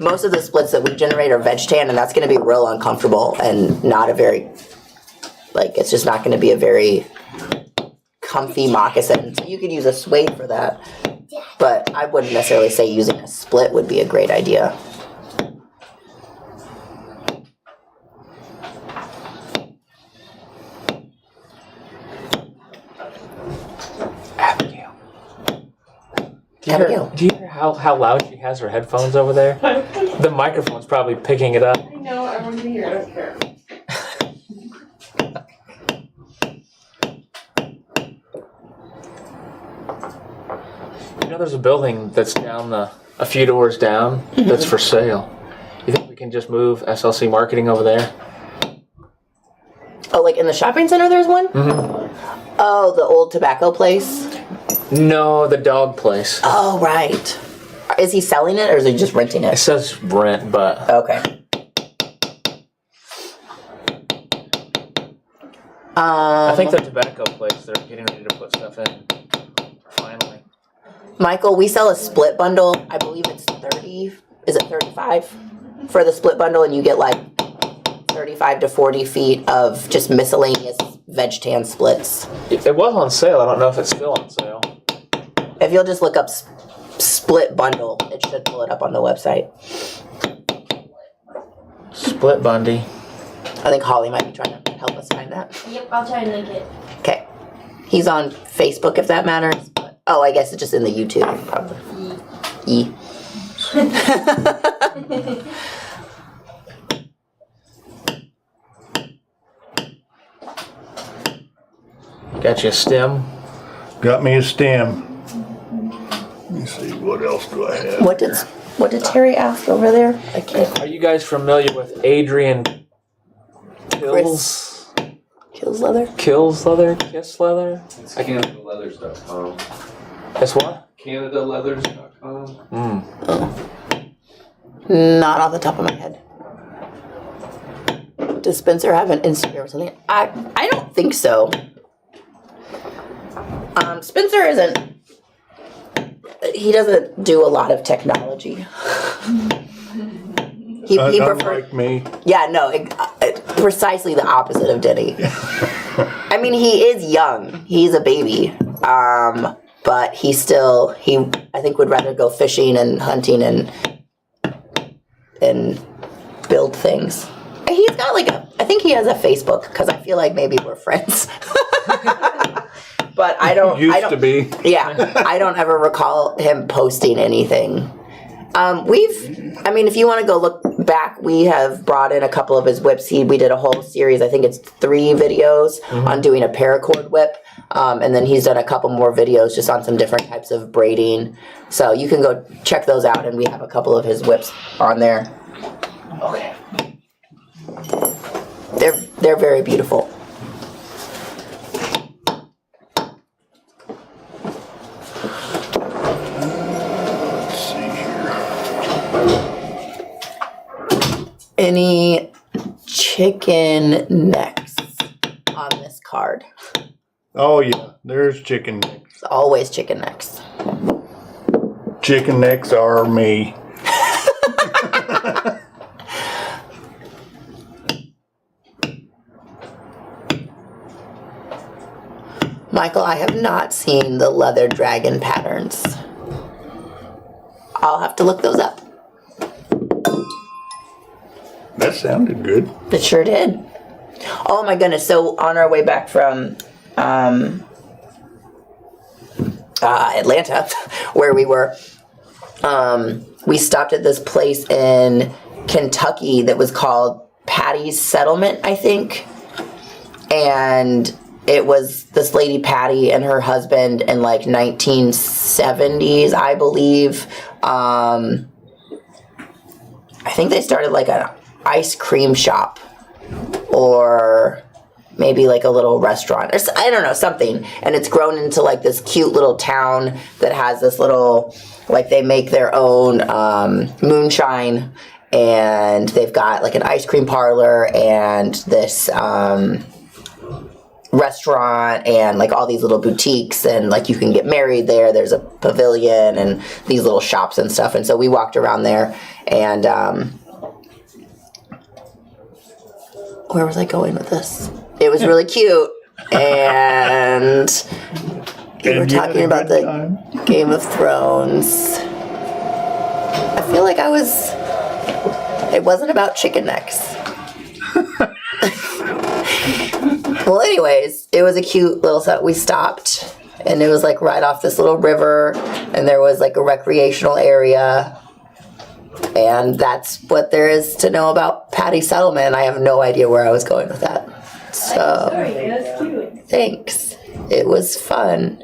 most of the splits that we generate are veg tan, and that's going to be real uncomfortable and not a very, like, it's just not going to be a very comfy moccasin. So you could use a suede for that, but I wouldn't necessarily say using a split would be a great idea. Do you hear how loud she has her headphones over there? The microphone's probably picking it up. I know, everyone can hear. I don't care. You know, there's a building that's down a few doors down that's for sale. You think we can just move SLC marketing over there? Oh, like in the shopping center there's one? Mm-hmm. Oh, the old tobacco place? No, the dog place. Oh, right. Is he selling it or is he just renting It it? says rent, but Okay. I think the tobacco place, they're getting ready to put stuff in. Finally. Michael, we sell a split bundle. I believe it's 30. Is it 35 for the split bundle? And you get like 35 to 40 feet of just miscellaneous veg tan splits. It was on sale. I don't know if it's still on sale. If you'll just look up split bundle, it should pull it up on the website. Split Bundy. I think Holly might be trying to help us find that. Yep, I'll try and link it. Okay. He's on Facebook if that matters. But, oh, I guess it's just in the YouTube probably. E. Got you a stem. Got me a stem. Let me see, what else do I have? What did Terry ask over there? I can't. Are you guys familiar with Adrian Kills? Kills leather? Kills leather? Kiss leather? It's CanadaLeathers.com. That's what? CanadaLeathers.com. Not off the top of my head. Does Spencer have an Instagram or something? I don't think so. Spencer isn't. He doesn't do a lot of technology. He prefers. Unlike me. Yeah, no, precisely the opposite of Denny. I mean, he is young. He's a baby. But he I think would rather go fishing and hunting and build things. And he's got I think he has a Facebook because I feel like maybe we're friends. But I don't. Used to be. Yeah, I don't ever recall him posting anything. If you want to go look back, we have brought in a couple of his whips. We did a whole series, I think it's 3 videos on doing a paracord whip. And then he's done a couple more videos just on some different types of braiding. So you can go check those out, and we have a couple of his whips on there. Okay. They're very beautiful. Any chicken necks on this card? Oh yeah, there's chicken necks. It's always chicken necks. Chicken necks are me. Michael, I have not seen the leather dragon patterns. I'll have to look those up. That sounded good. It sure did. Oh my goodness. So on our way back from Atlanta, where we were, we stopped at this place in Kentucky that was called Patty's Settlement, I think. And it was this lady Patty and her husband in like 1970s, I believe. I think they started like an ice cream shop or maybe like a little restaurant or I don't know, something. And it's grown into like this cute little town that has this little, like they make their own moonshine, and they've got like an ice cream parlor and this restaurant and like all these little boutiques, and like you can get married there. There's a pavilion and these little shops and stuff. And so we walked around there, and where was I going with this? It was really cute, and we were talking about the Game of Thrones. I feel like it wasn't about chicken necks. Well, anyways, it was a cute little set. We stopped, and it was like right off this little river, and there was like a recreational area, and that's what there is to know about Patty Settlement. I have no idea where I was going with that. So, That's cute. thanks. It was fun.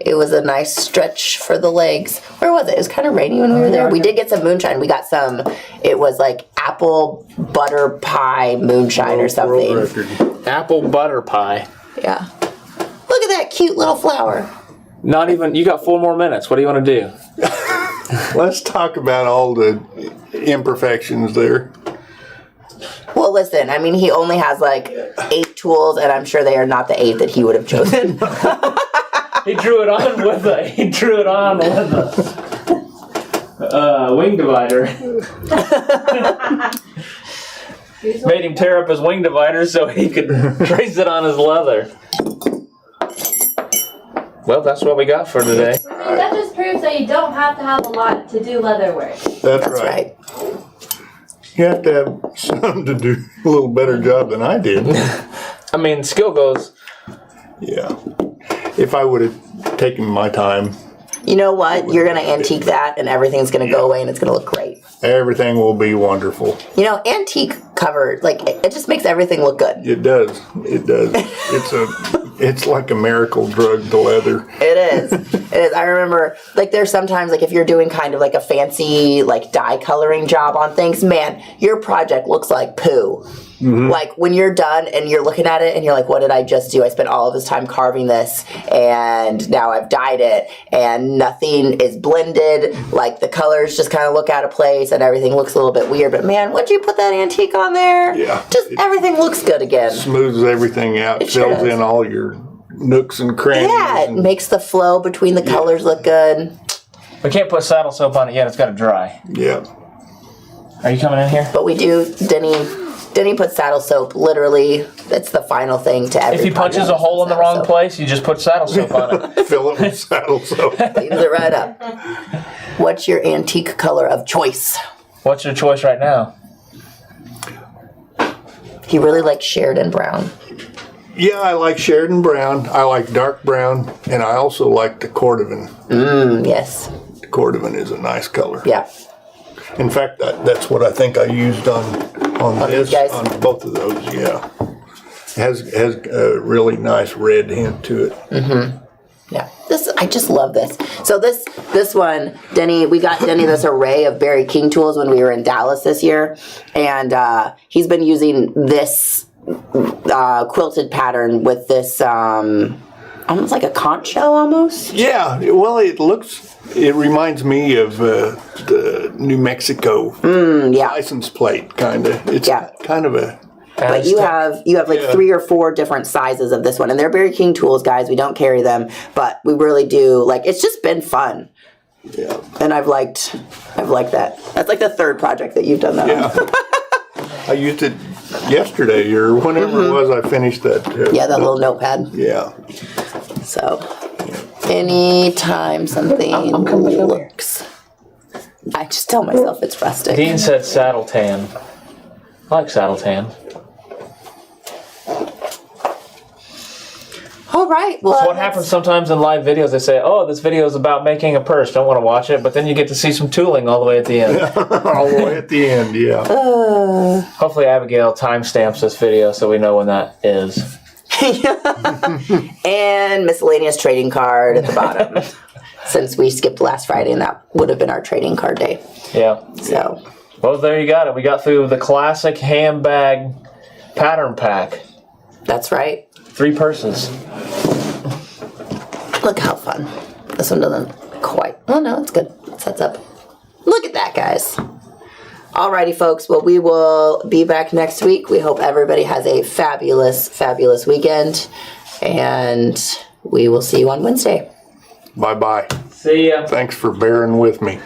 It was a nice stretch for the legs. Where was it? It was kind of rainy when we were there. We did get some moonshine. We got some, it was like apple butter pie moonshine or something. Apple butter pie. Yeah. Look at that cute little flower. Not even, you got 4 more minutes. What do you want to do? Let's talk about all the imperfections there. Well, listen, I mean, he only has like 8 tools, and I'm sure they are not the 8 that he would have chosen. He drew it on with a wing divider. Made him tear up his wing divider so he could trace it on his leather. Well, that's what we got for today. I mean, that just proves that you don't have to have a lot to do leather work. That's That's right. You have to have some to do a little better job than I did. I mean, skill goes. Yeah. If I would have taken my time, You know what? You're going to antique that, and everything's going to go away, and it's going to look great. everything will be wonderful. You know, antique cover, like, it just makes everything look good. It does. It does. It's like a miracle drug, the leather. It is. It is. I remember, like, there's sometimes, like, if you're doing kind of like a fancy, like, dye coloring job on things, man, your project looks like poo. Mm-hmm. Like, when you're done and you're looking at it and you're like, what did I just do? I spent all of this time carving this, and now I've dyed it, and nothing is blended. Like, the colors just kind of look out of place, and everything looks a little bit weird. But, man, once you put that antique on there, Yeah. just everything looks good again. Smooths everything out, It sure fills does. in all your nooks and crannies. Yeah, it makes the flow between the colors look good. We can't put saddle soap on it yet. It's got to dry. Yeah. Are you coming in here? But we do, Denny puts saddle soap, literally, that's the final thing to every If he punches project. a hole in the Saddle wrong soap. place, you just put saddle soap on it. Fill it with saddle soap. Cleans it right up. What's your antique color of choice? What's your choice right now? He really likes Sheridan Brown. Yeah, I like Sheridan Brown. I like dark brown, and I also like the cordovan. Yes. The cordovan is a nice color. Yeah. In fact, that's what I think I used on these this, guys? on both of those. Yeah, has a really nice red hint to it. Yeah. I just love this. So this one, Denny, we got Denny this array of Barry King tools when we were in Dallas this year, and he's been using this quilted pattern with this almost like a conch shell almost. Yeah, well, it reminds me of the New Mexico Yeah. license plate kind of. It's kind of a. But you have like Yeah. 3 or 4 different sizes of this one, and they're Barry King tools, guys. We don't carry them, but we really do. Like, it's just been fun, Yeah. and I've liked that. That's like the 3rd project that you've done that on. Yeah. I used it yesterday or whenever it was I finished that. Yeah, that little notepad. Yeah. So, anytime something looks, I just tell myself it's rustic. Dean said saddle tan. I like saddle tan. All right. Well, What happens sometimes in live videos, they say, oh, this video is about making a purse. Don't want to watch it. But then you get to see some tooling all the way at the end. All the way at the end, yeah. Hopefully Abigail timestamps this video so we know when that is. And miscellaneous trading card at the bottom. since we skipped last Friday and that would have been our trading card day. Yeah. So, Well, there you got it. We got through the classic handbag pattern pack. that's right. 3 purses. Look how fun. This one doesn't quite. Oh, no, it's good. It sets up. Look at that, guys. Alrighty, folks. Well, we will be back next week. We hope everybody has a fabulous, fabulous weekend. And we will see you on Wednesday. Bye-bye. See ya. Thanks for bearing with me.